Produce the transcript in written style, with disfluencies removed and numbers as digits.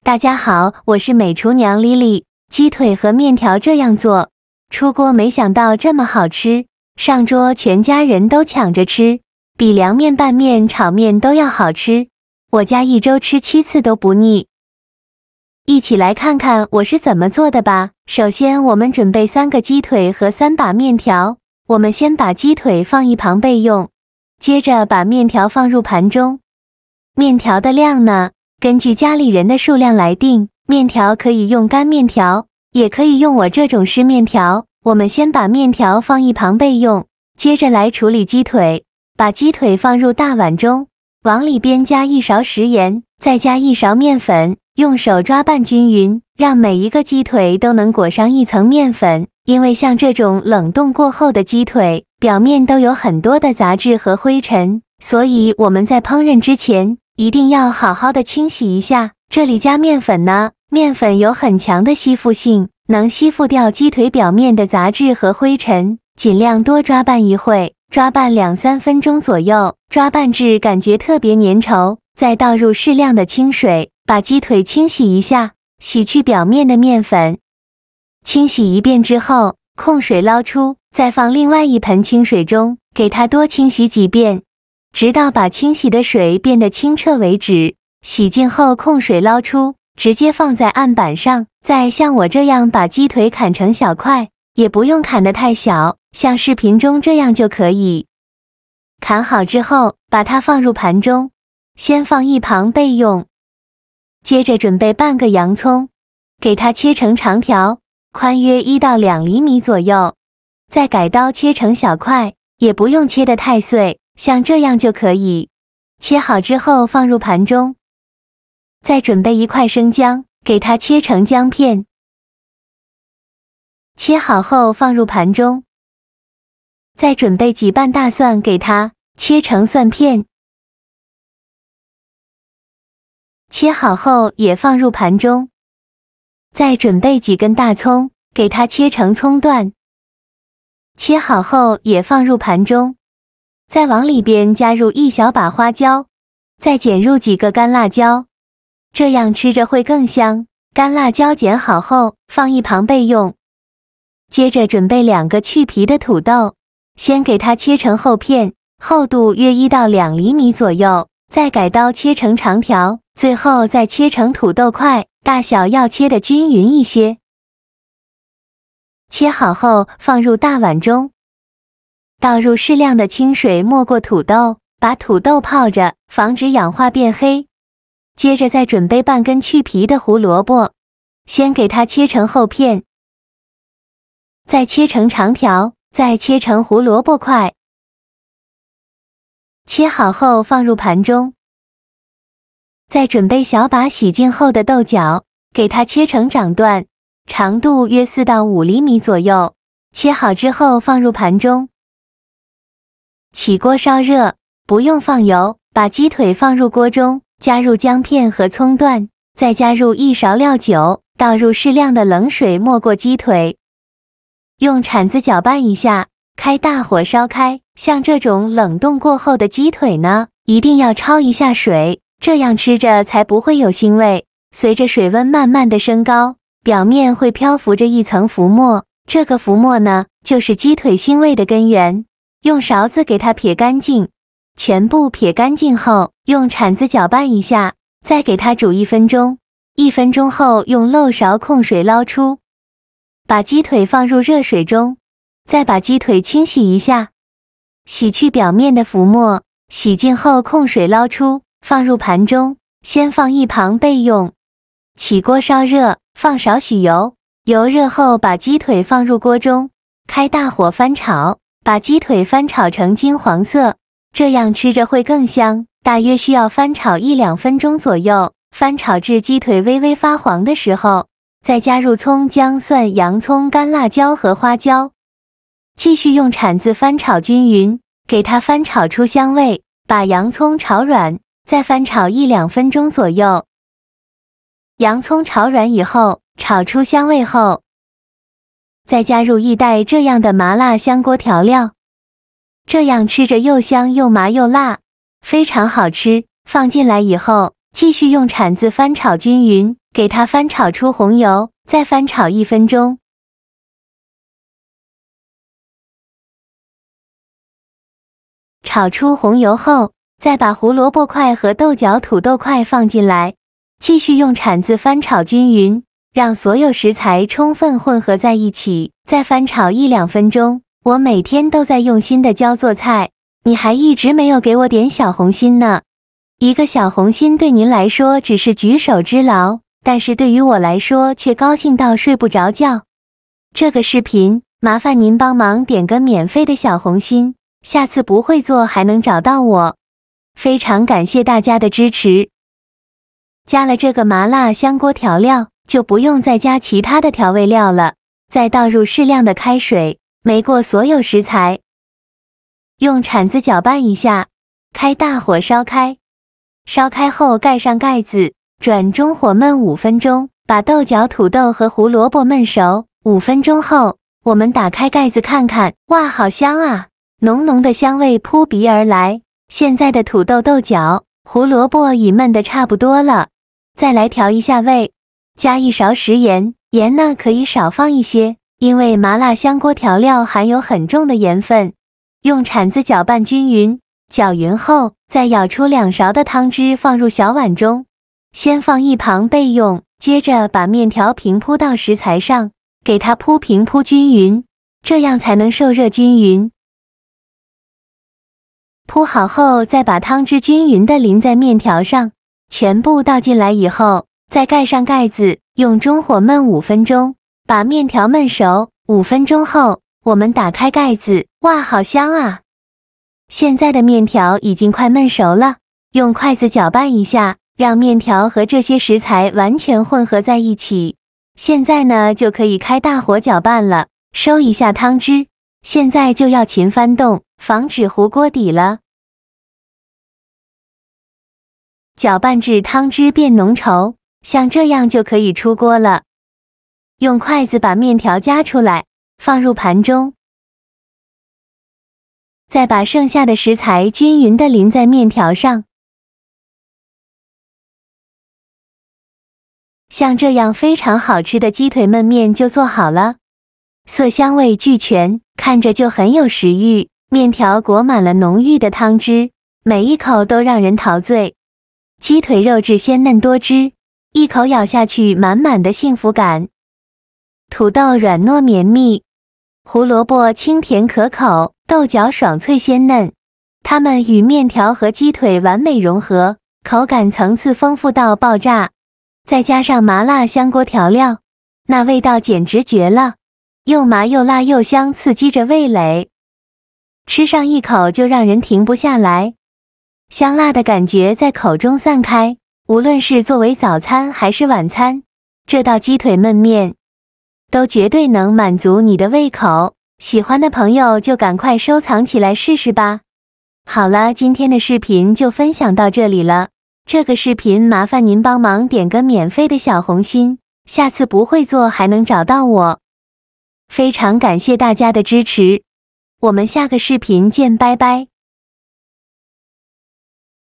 大家好，我是美厨娘 Lily。鸡腿和面条这样做，出锅没想到这么好吃，上桌全家人都抢着吃，比凉面、拌面、炒面都要好吃。我家一周吃7次都不腻。一起来看看我是怎么做的吧。首先，我们准备3个鸡腿和3把面条。我们先把鸡腿放一旁备用，接着把面条放入盘中。面条的量呢，根据家里人的数量来定。面条可以用干面条，也可以用我这种湿面条。我们先把面条放一旁备用，接着来处理鸡腿。把鸡腿放入大碗中，往里边加1勺食盐，再加1勺面粉，用手抓拌均匀，让每一个鸡腿都能裹上一层面粉。因为像这种冷冻过后的鸡腿，表面都有很多的杂质和灰尘，所以我们在烹饪之前一定要好好的清洗一下。这里加面粉呢，面粉有很强的吸附性，能吸附掉鸡腿表面的杂质和灰尘。尽量多抓拌一会，抓拌2-3分钟左右，抓拌至感觉特别粘稠，再倒入适量的清水，把鸡腿清洗一下，洗去表面的面粉。清洗一遍之后，控水捞出，再放另外一盆清水中，给它多清洗几遍，直到把清洗的水变得清澈为止。洗净后控水捞出，直接放在案板上，再像我这样把鸡腿砍成小块，也不用砍得太小，像视频中这样就可以。砍好之后，把它放入盘中，先放一旁备用。接着准备半个洋葱，给它切成长条，宽约1到2厘米左右，再改刀切成小块，也不用切得太碎，像这样就可以。切好之后放入盘中。再准备1块生姜，给它切成姜片，切好后放入盘中。再准备几瓣大蒜，给它切成蒜片，切好后也放入盘中。再准备几根大葱，给它切成葱段，切好后也放入盘中。再往里边加入1小把花椒，再剪入几个干辣椒，这样吃着会更香。干辣椒剪好后放一旁备用。接着准备2个去皮的土豆，先给它切成厚片，厚度约1到2厘米左右，再改刀切成长条，最后再切成土豆块，大小要切得均匀一些。切好后放入大碗中，倒入适量的清水没过土豆，把土豆泡着，防止氧化变黑。接着再准备半根去皮的胡萝卜，先给它切成厚片，再切成长条，再切成胡萝卜块。切好后放入盘中。再准备小把洗净后的豆角，给它切成掌段，长度约4到5厘米左右。切好之后放入盘中。起锅烧热，不用放油，把鸡腿放入锅中，加入姜片和葱段，再加入1勺料酒，倒入适量的冷水没过鸡腿，用铲子搅拌一下，开大火烧开。像这种冷冻过后的鸡腿呢，一定要焯一下水，这样吃着才不会有腥味。随着水温慢慢的升高，表面会漂浮着一层浮沫，这个浮沫呢，就是鸡腿腥味的根源。用勺子给它撇干净，全部撇干净后，用铲子搅拌一下，再给它煮1分钟。1分钟后用漏勺控水捞出，把鸡腿放入热水中，再把鸡腿清洗一下，洗去表面的浮沫，洗净后控水捞出，放入盘中，先放一旁备用。起锅烧热，放少许油，油热后把鸡腿放入锅中，开大火翻炒，把鸡腿翻炒成金黄色，这样吃着会更香。大约需要翻炒1-2分钟左右，翻炒至鸡腿微微发黄的时候，再加入葱、姜、蒜、洋葱、干辣椒和花椒，继续用铲子翻炒均匀，给它翻炒出香味，把洋葱炒软，再翻炒1-2分钟左右。洋葱炒软以后，炒出香味后，再加入1袋这样的麻辣香锅调料，这样吃着又香又麻又辣，非常好吃。放进来以后，继续用铲子翻炒均匀，给它翻炒出红油，再翻炒1分钟。炒出红油后，再把胡萝卜块和豆角土豆块放进来，继续用铲子翻炒均匀，让所有食材充分混合在一起，再翻炒1-2分钟。我每天都在用心的教做菜，你还一直没有给我点小红心呢。一个小红心对您来说只是举手之劳，但是对于我来说却高兴到睡不着觉。这个视频麻烦您帮忙点个免费的小红心，下次不会做还能找到我。非常感谢大家的支持。加了这个麻辣香锅调料，就不用再加其他的调味料了。再倒入适量的开水，煨过所有食材，用铲子搅拌一下，开大火烧开。烧开后盖上盖子，转中火焖5分钟，把豆角、土豆和胡萝卜焖熟。5分钟后，我们打开盖子看看，哇，好香啊！浓浓的香味扑鼻而来。现在的土豆、豆角、胡萝卜已焖得差不多了，再来调一下味，加1勺食盐，盐呢可以少放一些，因为麻辣香锅调料含有很重的盐分。用铲子搅拌均匀，搅匀后，再舀出2勺的汤汁放入小碗中，先放一旁备用。接着把面条平铺到食材上，给它铺平铺均匀，这样才能受热均匀。铺好后，再把汤汁均匀地淋在面条上，全部倒进来以后，再盖上盖子，用中火焖5分钟，把面条焖熟。5分钟后，我们打开盖子，哇，好香啊！现在的面条已经快焖熟了，用筷子搅拌一下，让面条和这些食材完全混合在一起。现在呢，就可以开大火搅拌了，收一下汤汁。现在就要勤翻动，防止糊锅底了。搅拌至汤汁变浓稠，像这样就可以出锅了。用筷子把面条夹出来，放入盘中，再把剩下的食材均匀地淋在面条上。像这样非常好吃的鸡腿焖面就做好了，色香味俱全，看着就很有食欲。面条裹满了浓郁的汤汁，每一口都让人陶醉。鸡腿肉质鲜嫩多汁，一口咬下去满满的幸福感。土豆软糯绵密，胡萝卜清甜可口，豆角爽脆鲜嫩，它们与面条和鸡腿完美融合，口感层次丰富到爆炸。再加上麻辣香锅调料，那味道简直绝了，又麻又辣又香，刺激着味蕾，吃上一口就让人停不下来。香辣的感觉在口中散开，无论是作为早餐还是晚餐，这道鸡腿焖面都绝对能满足你的胃口。喜欢的朋友就赶快收藏起来试试吧。好了，今天的视频就分享到这里了。这个视频麻烦您帮忙点个免费的小红心，下次不会做还能找到我。非常感谢大家的支持，我们下个视频见，拜拜。